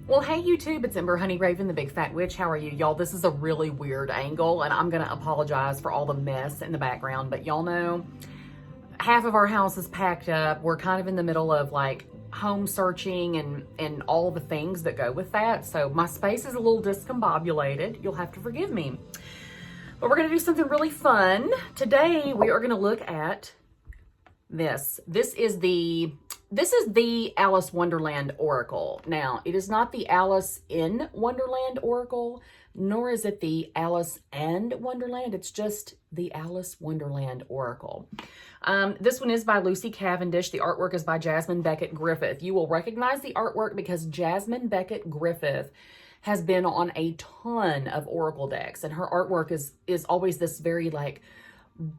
Well, hey YouTube, it's Ember Honey Raven, the Big Fat Witch. How are you? Y'all, this is a really weird angle, and I'm gonna apologize for all the mess in the background, but y'all know half of our house is packed up. We're kind of in the middle of like home searching and all the things that go with that. So my space is a little discombobulated. You'll have to forgive me. But we're gonna do something really fun. Today, we are gonna look at this. This is the Alice Wonderland Oracle. Now, it is not the Alice in Wonderland Oracle, nor is it the Alice and Wonderland. It's just the Alice Wonderland Oracle. This one is by Lucy Cavendish. The artwork is by Jasmine Beckett Griffith. You will recognize the artwork because Jasmine Beckett Griffith has been on a ton of Oracle decks, and her artwork is always this very like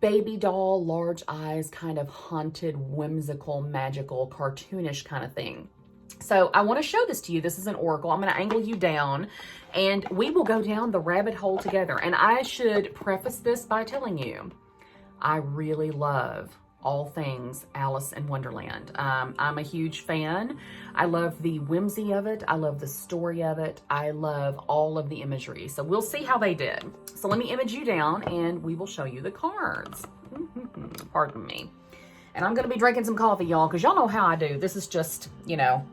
baby doll, large eyes, kind of haunted, whimsical, magical, cartoonish kind of thing. So I want to show this to you. This is an oracle. I'm going to angle you down and we will go down the rabbit hole together. And I should preface this by telling you, I really love all things Alice in Wonderland. I'm a huge fan. I love the whimsy of it. I love the story of it. I love all of the imagery. So we'll see how they did. So let me image you down and we will show you the cards. Pardon me. And I'm going to be drinking some coffee, y'all, because y'all know how I do. This is just, you know,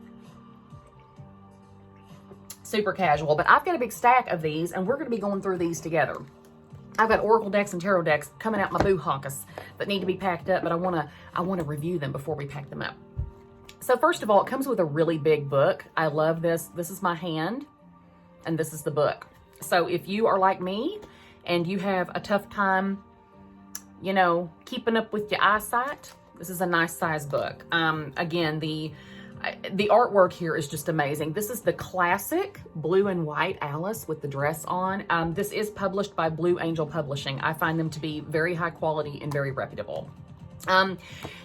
super casual. But I've got a big stack of these and we're going to be going through these together. I've got oracle decks and tarot decks coming out my boo hawkus that need to be packed up, but I wanna review them before we pack them up. So first of all, it comes with a really big book. I love this. This is my hand, and this is the book. So if you are like me and you have a tough time, you know, keeping up with your eyesight, this is a nice size book. Again, the artwork here is just amazing. This is the classic blue and white Alice with the dress on. This is published by Blue Angel Publishing. I find them to be very high quality and very reputable.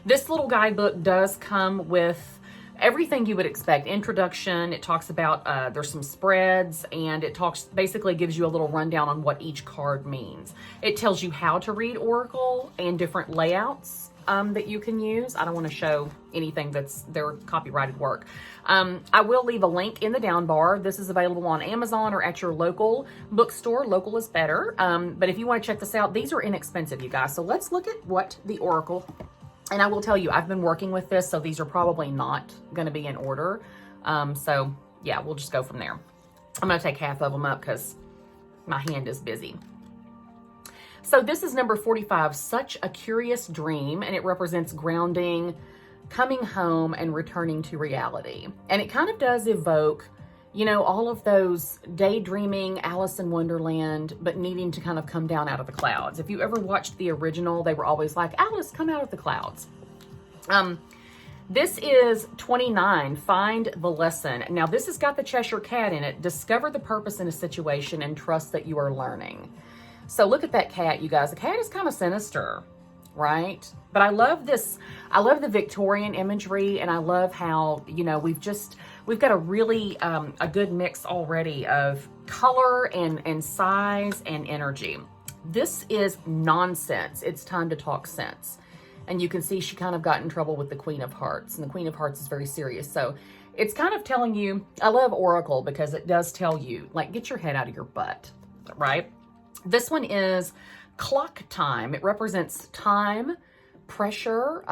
This little guidebook does come with everything you would expect. Introduction, it talks about, there's some spreads, and it basically gives you a little rundown on what each card means. It tells you how to read Oracle and different layouts that you can use. I don't want to show anything that's their copyrighted work. I will leave a link in the down bar. This is available on Amazon or at your local bookstore. Local is better. But if you want to check this out, these are inexpensive, you guys. So let's look at what the Oracle, and I will tell you, I've been working with this, so these are probably not going to be in order. So yeah, we'll just go from there. I'm going to take half of them up because my hand is busy. So this is number 45, Such a Curious Dream, and it represents grounding, coming home, and returning to reality. And it kind of does evoke, you know, all of those daydreaming Alice in Wonderland, but needing to kind of come down out of the clouds. If you ever watched the original, they were always like, Alice, come out of the clouds. This is 29, Find the Lesson. Now, this has got the Cheshire Cat in it. Discover the purpose in a situation and trust that you are learning. So look at that cat, you guys. The cat is kind of sinister, right? But I love this. I love the Victorian imagery, and I love how, you know, we've got a really, a good mix already of color and size and energy. This is nonsense. It's time to talk sense. And you can see she kind of got in trouble with the Queen of Hearts, and the Queen of Hearts is very serious. So it's kind of telling you, I love Oracle because it does tell you, like, get your head out of your butt, right? This one is Clock Time. It represents time, pressure,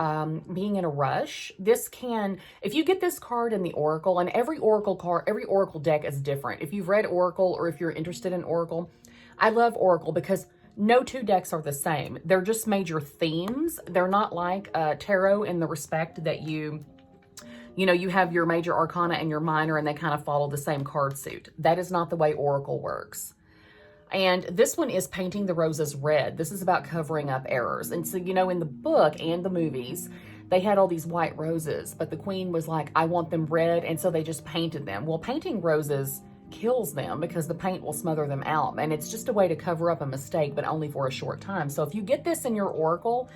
being in a rush. This can, if you get this card in the Oracle, and every Oracle deck is different. If you've read Oracle or if you're interested in Oracle, I love Oracle because no two decks are the same. They're just major themes. They're not like tarot in the respect that you know, you have your major arcana and your minor and they kind of follow the same card suit. That is not the way Oracle works. And this one is Painting the Roses Red. This is about covering up errors. And so, you know, in the book and the movies, they had all these white roses, but the queen was like, I want them red. And so they just painted them. Well, painting roses kills them because the paint will smother them out. And it's just a way to cover up a mistake, but only for a short time. So if you get this in your Oracle,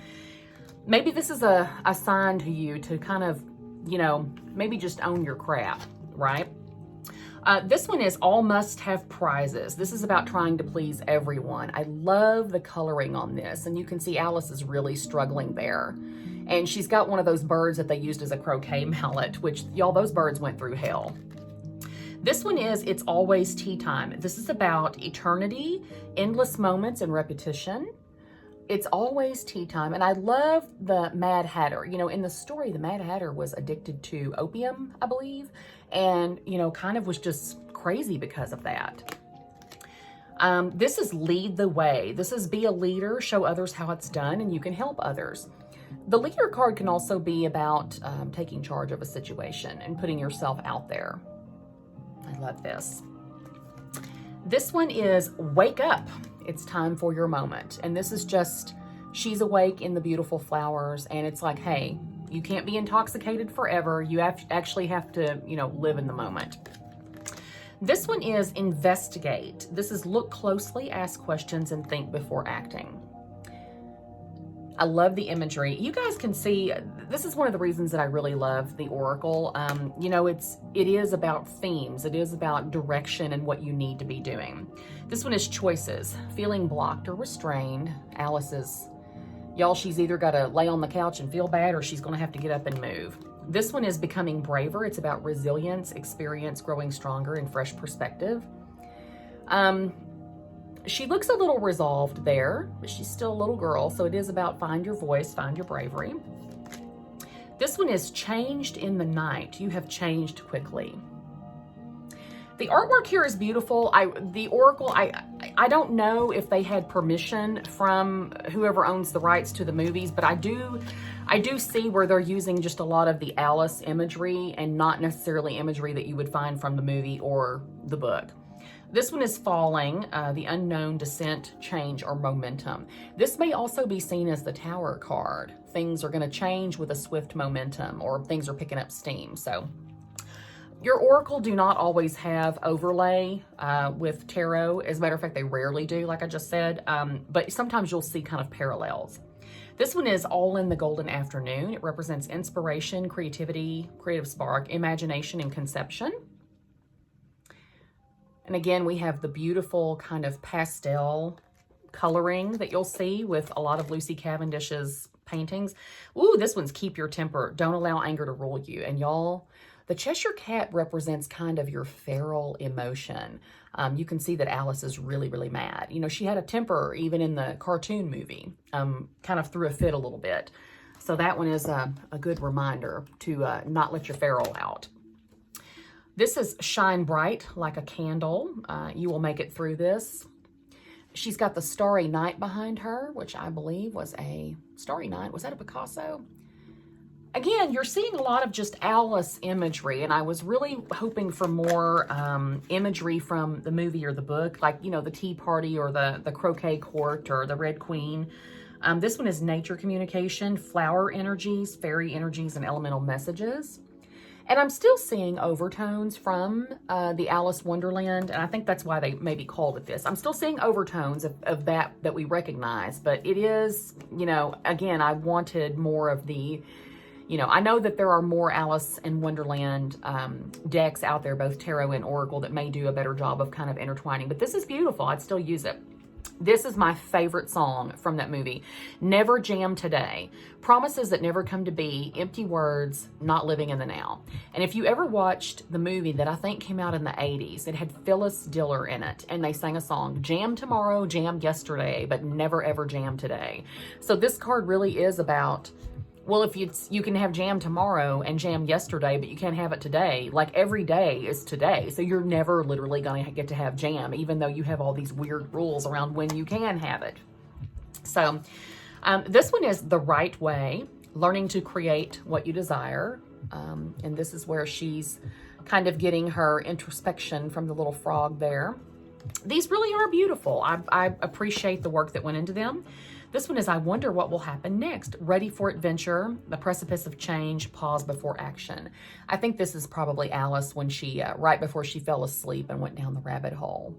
maybe this is a sign to you to kind of, you know, maybe just own your crap, right? This one is All Must Have Prizes. This is about trying to please everyone. I love the coloring on this, and you can see Alice is really struggling there. And she's got one of those birds that they used as a croquet mallet, which, y'all, those birds went through hell. This one is It's Always Tea Time. This is about eternity, endless moments, and repetition. It's always tea time. And I love the Mad Hatter. You know, in the story, the Mad Hatter was addicted to opium, I believe, and, you know, kind of was just crazy because of that. This is Lead the Way. This is Be a Leader, show others how it's done, and you can help others. The leader card can also be about taking charge of a situation and putting yourself out there. I love this. This one is Wake Up. It's time for your moment. And this is just, she's awake in the beautiful flowers. And it's like, hey, you can't be intoxicated forever. You actually have to, you know, live in the moment. This one is Investigate. This is look closely, ask questions, and think before acting. I love the imagery. You guys can see, this is one of the reasons that I really love the Oracle. You know, it is about themes. It is about direction and what you need to be doing. This one is Choices. Feeling blocked or restrained. Alice is, y'all, she's either got to lay on the couch and feel bad or she's going to have to get up and move. This one is Becoming Braver. It's about resilience, experience, growing stronger, and fresh perspective. She looks a little resolved there, but she's still a little girl, so it is about find your voice, find your bravery. This one is Changed in the Night. You have changed quickly. The artwork here is beautiful. The Oracle, I don't know if they had permission from whoever owns the rights to the movies, but I do see where they're using just a lot of the Alice imagery and not necessarily imagery that you would find from the movie or the book. This one is Falling, the Unknown, Descent, Change, or Momentum. This may also be seen as the Tower card. Things are going to change with a swift momentum, or things are picking up steam. So your Oracle do not always have overlay with tarot. As a matter of fact, they rarely do, like I just said. But sometimes you'll see kind of parallels. This one is All in the Golden Afternoon. It represents inspiration, creativity, creative spark, imagination, and conception. And again, we have the beautiful kind of pastel coloring that you'll see with a lot of Lucy Cavendish's paintings. Ooh, this one's Keep Your Temper. Don't allow anger to rule you. And y'all, the Cheshire Cat represents kind of your feral emotion. You can see that Alice is really, really mad. You know, she had a temper even in the cartoon movie, kind of threw a fit a little bit. So that one is a good reminder to not let your feral out. This is Shine Bright Like a Candle. You will make it through this. She's got the Starry Night behind her, which I believe was a Starry Night. Was that a Picasso? Again, you're seeing a lot of just Alice imagery, and I was really hoping for more imagery from the movie or the book, like, you know, the Tea Party or the Croquet Court or the Red Queen. This one is Nature Communication, Flower Energies, Fairy Energies, and Elemental Messages. And I'm still seeing overtones from the Alice Wonderland, and I think that's why they maybe called it this. I'm still seeing overtones of that we recognize, but it is, you know, again, I wanted more of the, you know, I know that there are more Alice in Wonderland decks out there, both tarot and oracle, that may do a better job of kind of intertwining, but this is beautiful. I'd still use it. This is my favorite song from that movie. Never Jam Today. Promises that never come to be, empty words, not living in the now. And if you ever watched the movie that I think came out in the 80s, it had Phyllis Diller in it, and they sang a song, Jam Tomorrow, Jam Yesterday, but never ever jam today. So this card really is about, well, if you can have jam tomorrow and jam yesterday, but you can't have it today. Like every day is today. So you're never literally going to get to have jam, even though you have all these weird rules around when you can have it. So this one is The Right Way, learning to create what you desire. And this is where she's kind of getting her introspection from the little frog there. These really are beautiful. I appreciate the work that went into them. This one is I Wonder What Will Happen Next. Ready for Adventure, The Precipice of Change, Pause Before Action. I think this is probably Alice when she, right before she fell asleep and went down the rabbit hole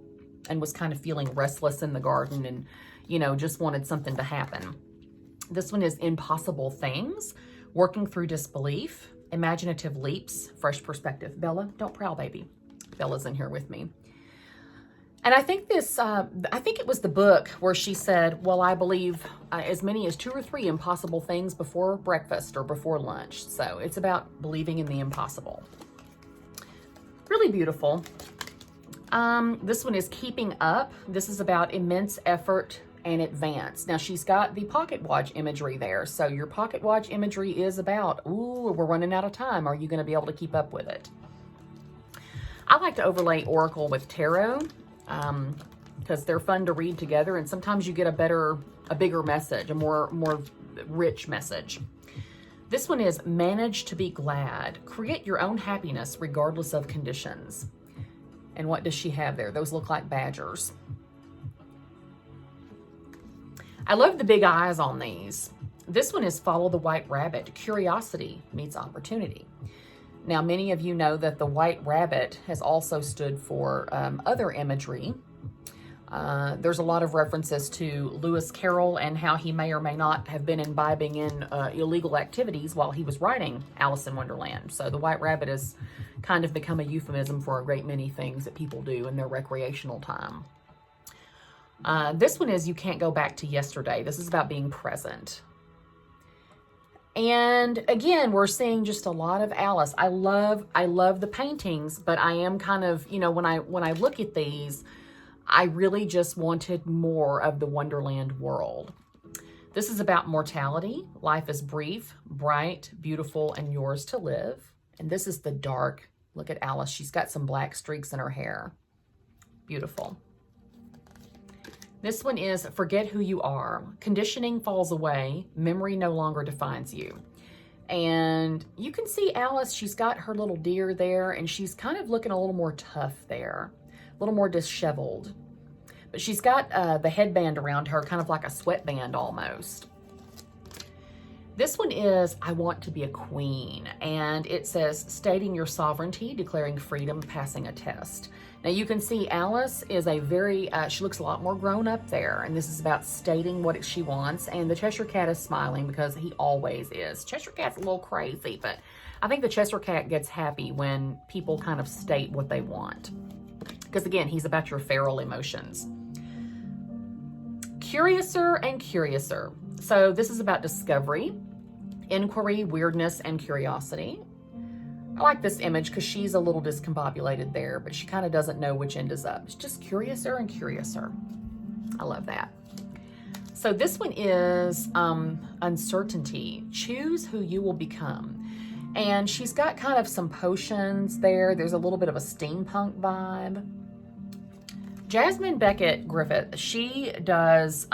and was kind of feeling restless in the garden and, you know, just wanted something to happen. This one is Impossible Things, Working Through Disbelief, Imaginative Leaps, Fresh Perspective. Bella, don't prowl, baby. Bella's in here with me. And I think this, I think it was the book where she said, well, I believe as many as 2 or 3 impossible things before breakfast or before lunch. So it's about believing in the impossible. Really beautiful. This one is Keeping Up. This is about immense effort and advance. Now she's got the pocket watch imagery there. So your pocket watch imagery is about, ooh, we're running out of time. Are you going to be able to keep up with it? I like to overlay Oracle with Tarot because they're fun to read together, and sometimes you get a bigger message, a more rich message. This one is Manage to be Glad. Create your own happiness regardless of conditions. And what does she have there? Those look like badgers. I love the big eyes on these. This one is Follow the White Rabbit. Curiosity meets opportunity. Now, many of you know that the white rabbit has also stood for other imagery. There's a lot of references to Lewis Carroll and how he may or may not have been imbibing in illegal activities while he was writing Alice in Wonderland. So the white rabbit has kind of become a euphemism for a great many things that people do in their recreational time. This one is You Can't Go Back to Yesterday. This is about being present. And again, we're seeing just a lot of Alice. I love the paintings, but I am kind of, you know, when I look at these, I really just wanted more of the Wonderland world. This is about mortality. Life is brief, bright, beautiful, and yours to live. And this is the dark. Look at Alice. She's got some black streaks in her hair. Beautiful. This one is Forget Who You Are. Conditioning falls away. Memory no longer defines you. And you can see Alice, she's got her little deer there, and she's kind of looking a little more tough there, a little more disheveled. But she's got the headband around her, kind of like a sweatband almost. This one is I Want to Be a Queen, and it says stating your sovereignty, declaring freedom, passing a test. Now you can see Alice is a very, she looks a lot more grown up there, and this is about stating what she wants, and the Cheshire Cat is smiling because he always is. Cheshire Cat's a little crazy, but I think the Cheshire Cat gets happy when people kind of state what they want. Because again, he's about your feral emotions. Curiouser and Curiouser. So this is about discovery, inquiry, weirdness, and curiosity. I like this image because she's a little discombobulated there, but she kind of doesn't know which end is up. It's just curiouser and curiouser. I love that. So this one is uncertainty. Choose who you will become. And she's got kind of some potions there. There's a little bit of a steampunk vibe. Jasmine Beckett Griffith, she does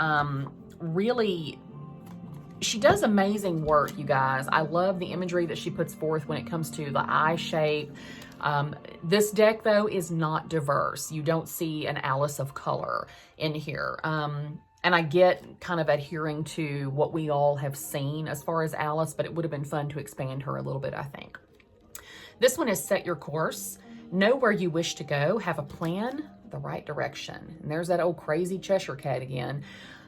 she does amazing work, you guys. I love the imagery that she puts forth when it comes to the eye shape. This deck, though, is not diverse. You don't see an Alice of color in here. And I get kind of adhering to what we all have seen as far as Alice, but it would have been fun to expand her a little bit, I think. This one is Set Your Course. Know where you wish to go. Have a plan, the right direction. And there's that old crazy Cheshire Cat again.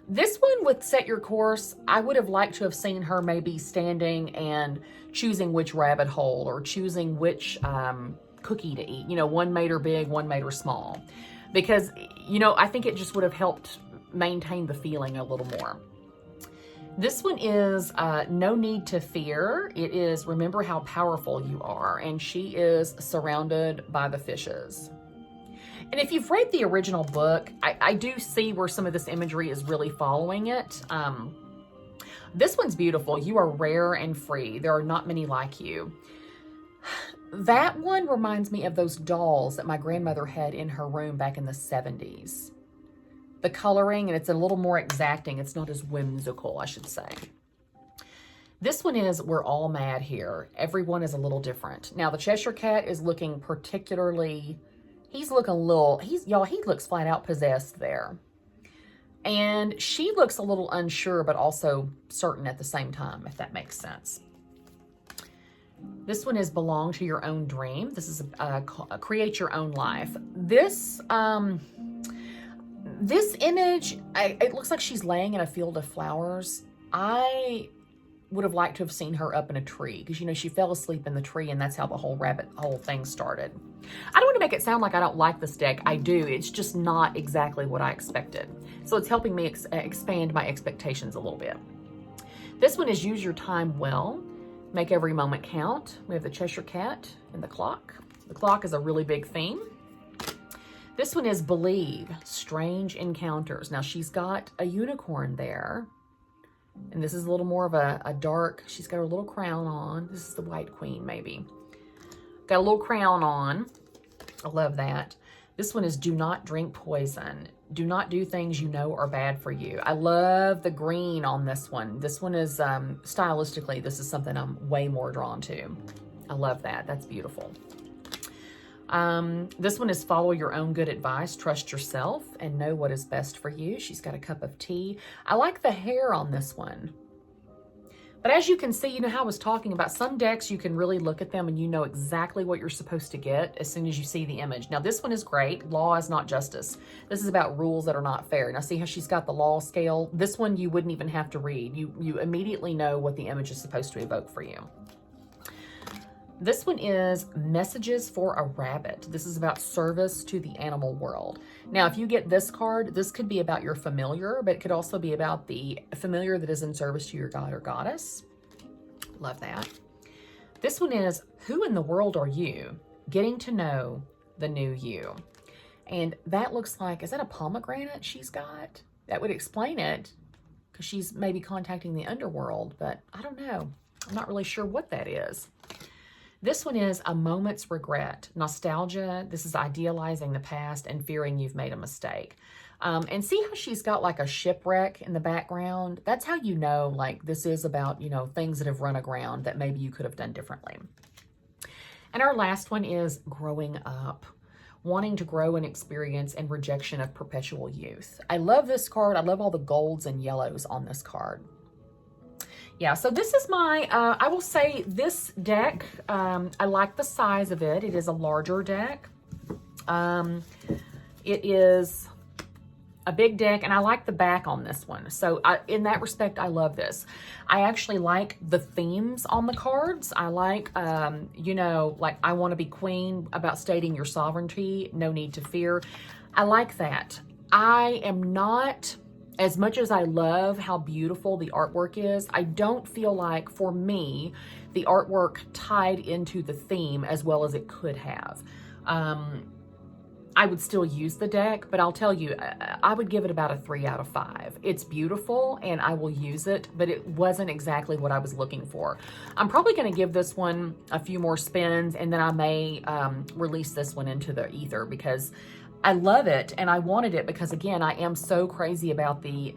This one with Set Your Course, I would have liked to have seen her maybe standing and choosing which rabbit hole or choosing which cookie to eat. You know, one made her big, one made her small. Because, you know, I think it just would have helped maintain the feeling a little more. This one is No Need to Fear. It is Remember How Powerful You Are. And she is surrounded by the fishes. And if you've read the original book, I do see where some of this imagery is really following it. This one's beautiful. You are rare and free. There are not many like you. That one reminds me of those dolls that my grandmother had in her room back in the 70s. The coloring, and it's a little more exacting. It's not as whimsical, I should say. This one is We're All Mad Here. Everyone is a little different. Now, the Cheshire Cat is looking particularly... He's looking a little, he looks flat out possessed there. And she looks a little unsure, but also certain at the same time, if that makes sense. This one is Belong to Your Own Dream. This is Create Your Own Life. This image, it looks like she's laying in a field of flowers. I would have liked to have seen her up in a tree because, you know, she fell asleep in the tree and that's how the whole rabbit hole thing started. I don't want to make it sound like I don't like this deck. I do. It's just not exactly what I expected. So it's helping me expand my expectations a little bit. This one is Use Your Time Well. Make every moment count. We have the Cheshire Cat and the clock. The clock is a really big theme. This one is Believe, Strange Encounters. Now she's got a unicorn there. And this is a little more of a dark, she's got her little crown on. This is the White Queen, maybe. Got a little crown on. I love that. This one is Do Not Drink Poison. Do not do things you know are bad for you. I love the green on this one. This one is, stylistically, this is something I'm way more drawn to. I love that. That's beautiful. This one is Follow Your Own Good Advice. Trust yourself and know what is best for you. She's got a cup of tea. I like the hair on this one. But as you can see, you know how I was talking about some decks, you can really look at them and you know exactly what you're supposed to get as soon as you see the image. Now this one is great. Law is not justice. This is about rules that are not fair. Now see how she's got the law scale? This one you wouldn't even have to read. You immediately know what the image is supposed to evoke for you. This one is Messages for a Rabbit. This is about service to the animal world. Now, if you get this card, this could be about your familiar, but it could also be about the familiar that is in service to your god or goddess. Love that. This one is Who in the World Are You? Getting to Know the New You. And that looks like, is that a pomegranate she's got? That would explain it, because she's maybe contacting the underworld, but I don't know. I'm not really sure what that is. This one is A Moment's Regret, Nostalgia. This is idealizing the past and fearing you've made a mistake. And see how she's got like a shipwreck in the background? That's how you know, like, this is about, you know, things that have run aground that maybe you could have done differently. And our last one is Growing Up, wanting to grow and experience and rejection of perpetual youth. I love this card. I love all the golds and yellows on this card. Yeah, so this is my, I will say this deck, I like the size of it. It is a larger deck. It is a big deck, and I like the back on this one. So in that respect, I love this. I actually like the themes on the cards. I like, you know, like I want to be queen, about stating your sovereignty, no need to fear. I like that. I am not... As much as I love how beautiful the artwork is, I don't feel like, for me, the artwork tied into the theme as well as it could have. I would still use the deck, but I'll tell you, I would give it about a 3 out of 5. It's beautiful and I will use it, but it wasn't exactly what I was looking for. I'm probably going to give this one a few more spins, and then I may release this one into the ether, because I love it, and I wanted it because, again, I am so crazy about the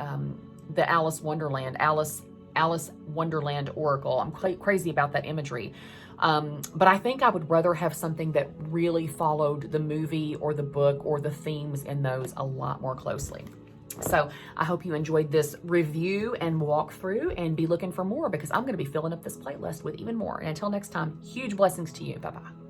Alice Wonderland Oracle. I'm crazy about that imagery. But I think I would rather have something that really followed the movie or the book or the themes in those a lot more closely. So I hope you enjoyed this review and walkthrough, and be looking for more, because I'm going to be filling up this playlist with even more. And until next time, huge blessings to you. Bye-bye.